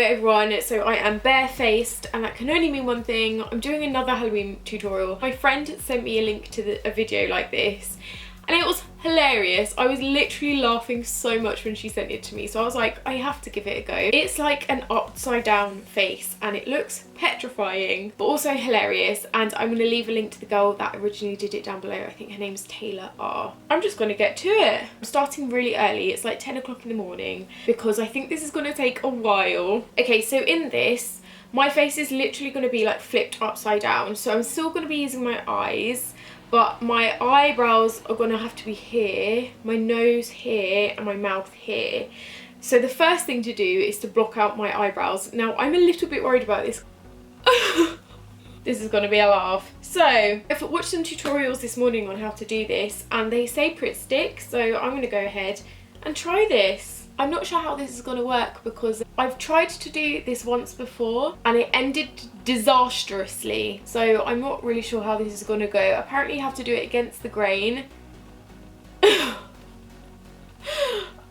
everyone, so I am barefaced and that can only mean one thing. I'm doing another Halloween tutorial. My friend sent me a link to a video like this and it was hilarious. I was literally laughing so much when she sent it to me, so I was like, I have to give it a go. It's like an upside down face and it looks petrifying but also hilarious, and I'm going to leave a link to the girl that originally did it down below. I think her name's Taylor R. I'm just going to get to it. I'm starting really early. It's like 10 o'clock in the morning because I think this is going to take a while. Okay, so in this, my face is literally going to be like flipped upside down, so I'm still going to be using my eyes, but my eyebrows are going to have to be here, my nose here, and my mouth here. So the first thing to do is to block out my eyebrows. Now, I'm a little bit worried about this. This is going to be a laugh. So, I've watched some tutorials this morning on how to do this, and they say Pritt Stick, so I'm going to go ahead and try this. I'm not sure how this is going to work because I've tried to do this once before and it ended disastrously. So I'm not really sure how this is going to go. Apparently you have to do it against the grain and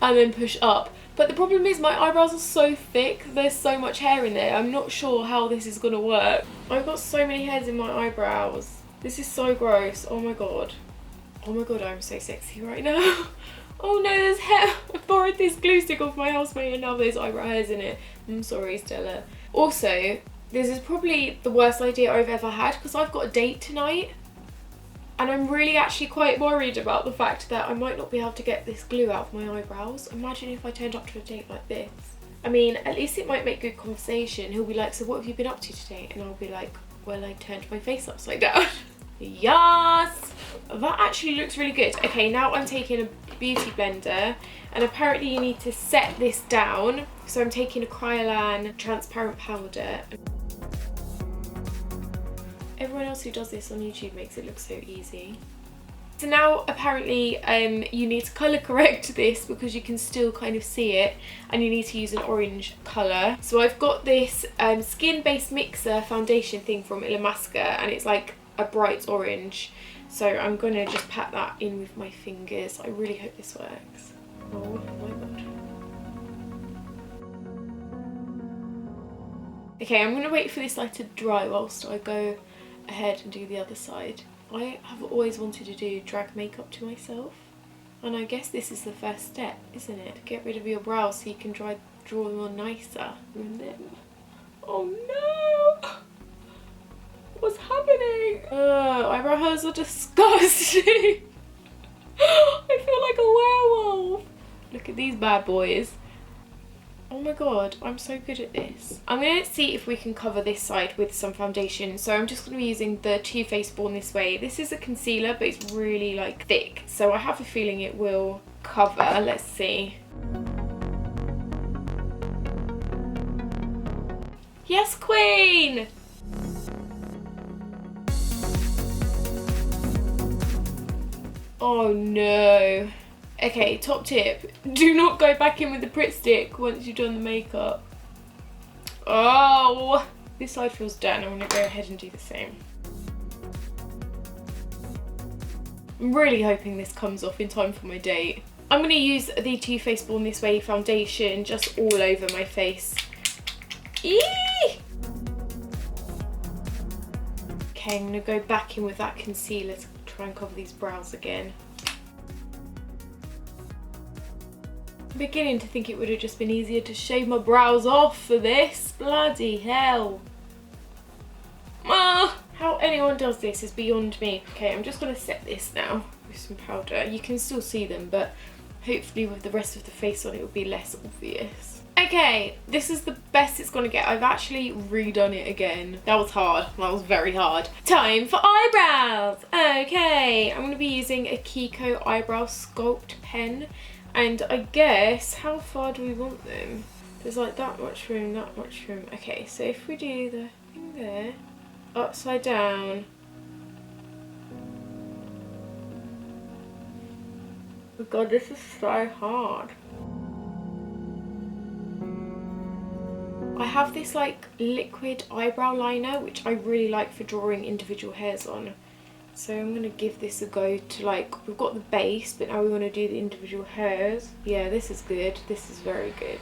then push up. But the problem is my eyebrows are so thick, there's so much hair in there. I'm not sure how this is going to work. I've got so many hairs in my eyebrows. This is so gross. Oh my god. Oh my god, I'm so sexy right now. Oh no, there's hair. I borrowed this glue stick off my housemate and now there's eyebrow hairs in it. I'm sorry, Stella. Also, this is probably the worst idea I've ever had because I've got a date tonight and I'm really actually quite worried about the fact that I might not be able to get this glue out of my eyebrows. Imagine if I turned up to a date like this. I mean, at least it might make good conversation. He'll be like, so what have you been up to today? And I'll be like, well, I turned my face upside down. Yes! That actually looks really good. Okay, now I'm taking a beauty blender and apparently you need to set this down. So I'm taking a Kryolan transparent powder. Everyone else who does this on YouTube makes it look so easy. So now apparently you need to colour correct this because you can still kind of see it, and you need to use an orange colour. So I've got this skin based mixer foundation thing from Illamasqua and it's like a bright orange, so I'm gonna just pat that in with my fingers. I really hope this works. Oh my god. Okay, I'm gonna wait for this light to dry whilst I go ahead and do the other side. I have always wanted to do drag makeup to myself, and I guess this is the first step, isn't it? To get rid of your brows so you can draw them on nicer than them. Oh no! What's happening? Eyebrow hairs are disgusting. I feel like a werewolf. Look at these bad boys. Oh my god, I'm so good at this. I'm going to see if we can cover this side with some foundation. So I'm just going to be using the Too Faced Born This Way. This is a concealer, but it's really like thick. So I have a feeling it will cover. Let's see. Yes, queen! Oh no. Okay, top tip. Do not go back in with the Pritt Stick once you've done the makeup. Oh! This side feels done. I'm going to go ahead and do the same. I'm really hoping this comes off in time for my date. I'm going to use the Too Faced Born This Way foundation just all over my face. Eee! Okay, I'm going to go back in with that concealer to try and cover these brows again. I'm beginning to think it would have just been easier to shave my brows off for this. Bloody hell. Ah, how anyone does this is beyond me. Okay, I'm just going to set this now with some powder. You can still see them, but hopefully with the rest of the face on it will be less obvious. Okay, this is the best it's going to get. I've actually redone it again. That was hard. That was very hard. Time for eyebrows. Okay, I'm going to be using a Kiko eyebrow sculpt pen. And I guess, how far do we want them? There's like that much room, that much room. Okay, so if we do the thing there, upside down. Oh god, this is so hard. I have this like liquid eyebrow liner, which I really like for drawing individual hairs on. So I'm going to give this a go to, like, we've got the base, but now we want to do the individual hairs. Yeah, this is good. This is very good.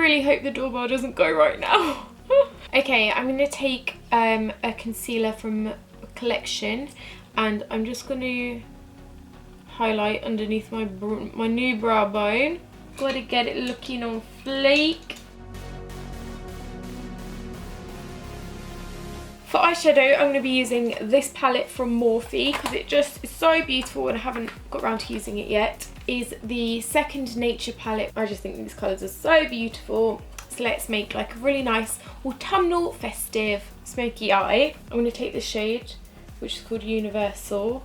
really hope the doorbell doesn't go right now. Okay, I'm going to take a concealer from Collection, and I'm just going to highlight underneath my new brow bone. Got to get it looking on fleek. For eyeshadow, I'm going to be using this palette from Morphe because it just is so beautiful and I haven't got around to using it yet. Is the Second Nature palette. I just think these colours are so beautiful. So let's make like a really nice autumnal festive smoky eye. I'm going to take the shade, which is called Universal,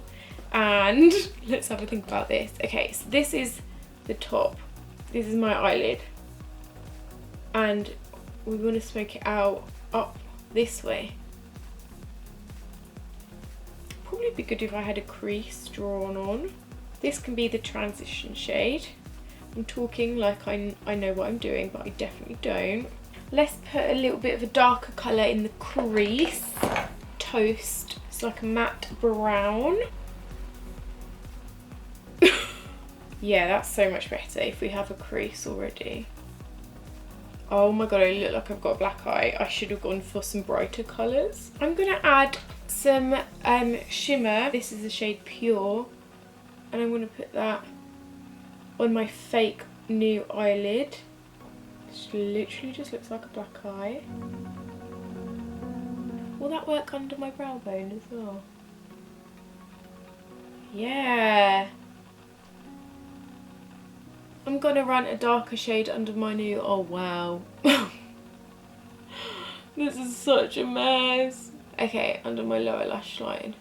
and let's have a think about this. Okay, so this is the top. This is my eyelid, and we want to smoke it out up this way. Probably be good if I had a crease drawn on. This can be the transition shade. I'm talking like I know what I'm doing, but I definitely don't. Let's put a little bit of a darker colour in the crease. Toast. It's like a matte brown. Yeah, that's so much better if we have a crease already. Oh my god, I look like I've got a black eye. I should have gone for some brighter colours. I'm going to add some shimmer. This is the shade Pure. And I'm going to put that on my fake new eyelid. It literally just looks like a black eye. Will that work under my brow bone as well? Yeah. I'm gonna run a darker shade under my new, oh wow. This is such a mess. Okay, under my lower lash line.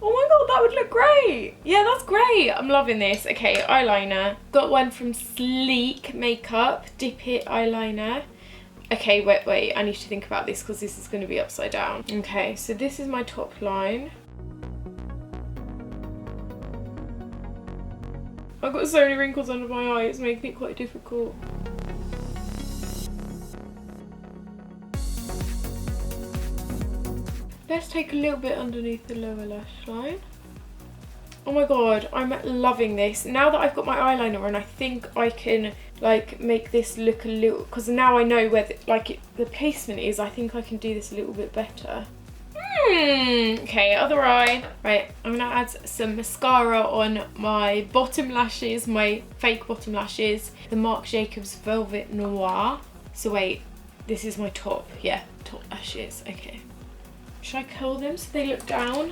Oh my god, that would look great. Yeah, that's great. I'm loving this. Okay, eyeliner. Got one from Sleek Makeup, Dip It eyeliner. Okay, wait, I need to think about this because this is going to be upside down. Okay, so this is my top line. I've got so many wrinkles under my eye, it's making it quite difficult. Let's take a little bit underneath the lower lash line. Oh my god, I'm loving this. Now that I've got my eyeliner on, I think I can like make this look a little, because now I know where the placement is, I think I can do this a little bit better. Okay, other eye. Right, I'm gonna add some mascara on my bottom lashes, my fake bottom lashes, the Marc Jacobs Velvet Noir. So wait, this is my top, yeah, top lashes, okay. Should I curl them so they look down?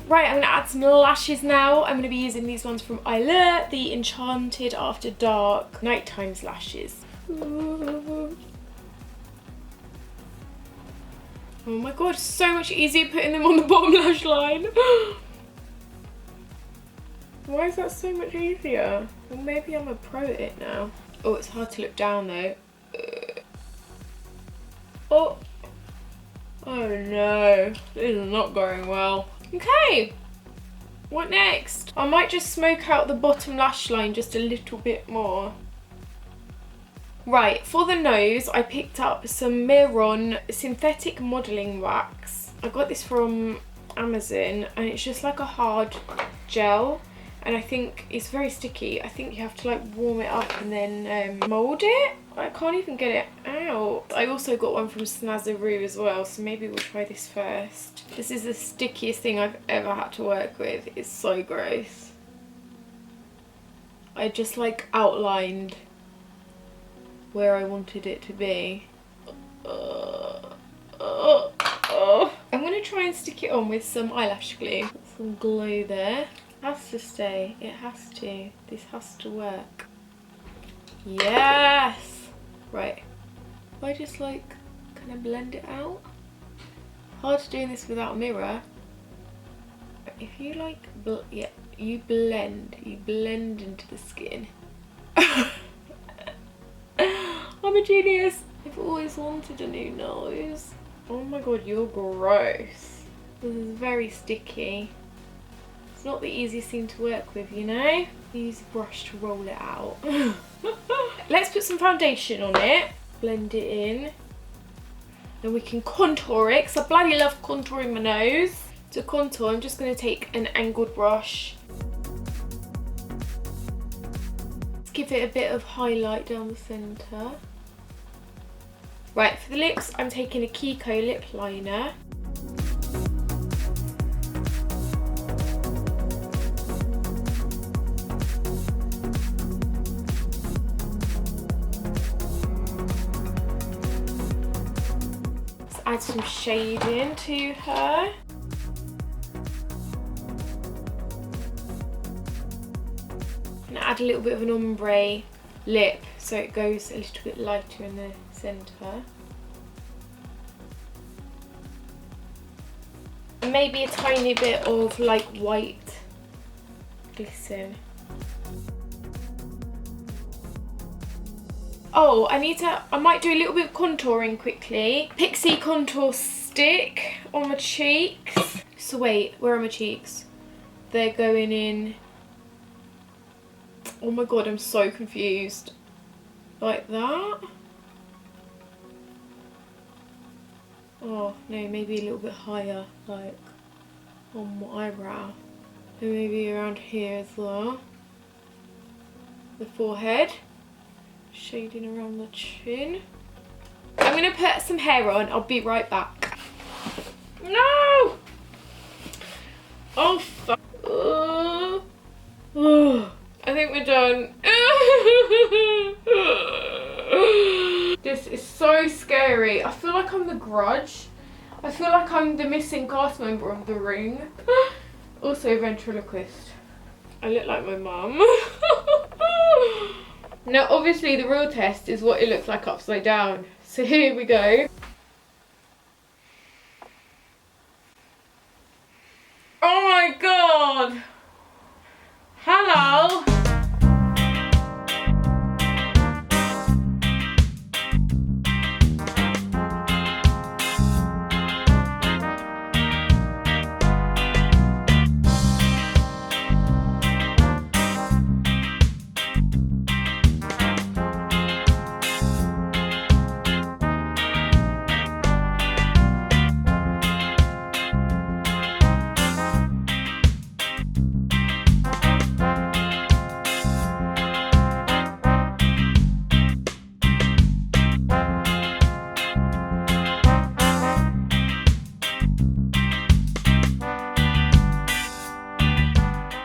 Right, I'm going to add some lashes now. I'm going to be using these ones from Eylure, the Enchanted After Dark Nighttime Lashes. Oh my god, so much easier putting them on the bottom lash line. Why is that so much easier? Well, maybe I'm a pro at it now. Oh, it's hard to look down though. Oh no, this is not going well. Okay, what next? I might just smoke out the bottom lash line just a little bit more. Right, for the nose, I picked up some Mehron synthetic modelling wax. I got this from Amazon and it's just like a hard gel. And I think it's very sticky. I think you have to like warm it up and then mould it. I can't even get it out. I also got one from Snazaroo as well, so maybe we'll try this first. This is the stickiest thing I've ever had to work with. It's so gross. I just like outlined where I wanted it to be. I'm gonna try and stick it on with some eyelash glue. Put some glue there. Has to stay, it has to. This has to work. Yes! Right. I just like, can I blend it out? Hard doing this without a mirror. If you like, yeah, you blend into the skin. I'm a genius. I've always wanted a new nose. Oh my god, you're gross. This is very sticky. It's not the easiest thing to work with, you know? Use a brush to roll it out. Let's put some foundation on it. Blend it in. Then we can contour it, because I bloody love contouring my nose. To contour, I'm just going to take an angled brush. Let's give it a bit of highlight down the centre. Right, for the lips, I'm taking a Kiko Lip Liner. Add some shading to her. And add a little bit of an ombre lip so it goes a little bit lighter in the centre. And maybe a tiny bit of like white glisten. Oh, I might do a little bit of contouring quickly. Pixi contour stick on my cheeks. So wait, where are my cheeks? They're going in. Oh my god, I'm so confused. Like that? Oh no, maybe a little bit higher, like on my eyebrow. And maybe around here as well. The forehead. Shading around the chin. I'm going to put some hair on. I'll be right back. No! Oh, fuck. I think we're done. This is so scary. I feel like I'm the Grudge. I feel like I'm the missing cast member of The Ring. Also ventriloquist. I look like my mum. Now obviously the real test is what it looks like upside down. So here we go. Oh my god! Hello!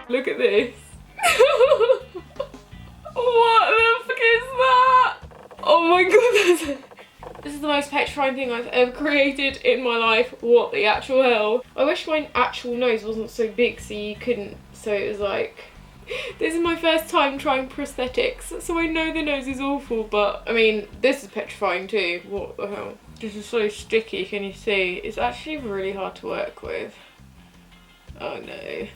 Look at this. What the fuck is that? Oh my god, this is the most petrifying thing I've ever created in my life. What the actual hell? I wish my actual nose wasn't so big so you couldn't, so it was like... This is my first time trying prosthetics, so I know the nose is awful, but I mean, this is petrifying too. What the hell? This is so sticky, can you see? It's actually really hard to work with. Oh no.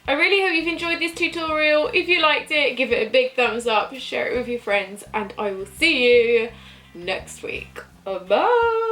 I really hope you've enjoyed this tutorial. If you liked it, give it a big thumbs up, share it with your friends, and I will see you next week. Bye!